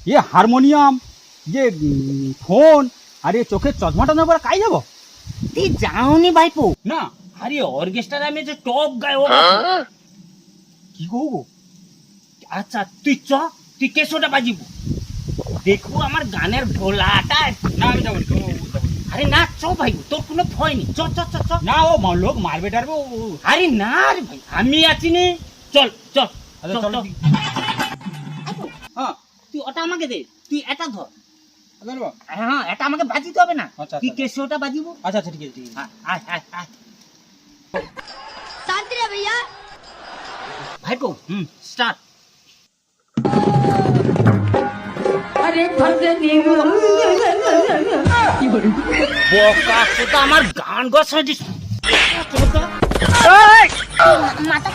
এ harmonium যে phone আর এ চোখের চশমাটা না পরে কাই যাব তুই যাওনি ভাইপো না আরে অর্কেস্ট্রার আমি যে টপ গায় ও কি করবো আচ্ছা তুই কেসোটা বাজিব দেখবো আমার গানের ঢোলাটা না আমি যাবো আরে না চ ভাই তোর কোনো ভয় নেই চ চ চ চ না ও লোক মারবে টারবে আরে না রে ভাই আমি আছি নে চল চল আচ্ছা চল হ্যাঁ তুই ওটা আমাকে দে তুই এটা ধর জানবো হ্যাঁ এটা আমাকে বাজিতে হবে না আচ্ছা, তুই আচ্ছা। কেসোটা বাজিব আচ্ছা আচ্ছা ঠিক আছে ঠিক আছে আয় আয় আয় शांति रहे भैया ভাইপো স্টার্ট अरे भगनी বকা তোটা আমার গান গছাই দিস माता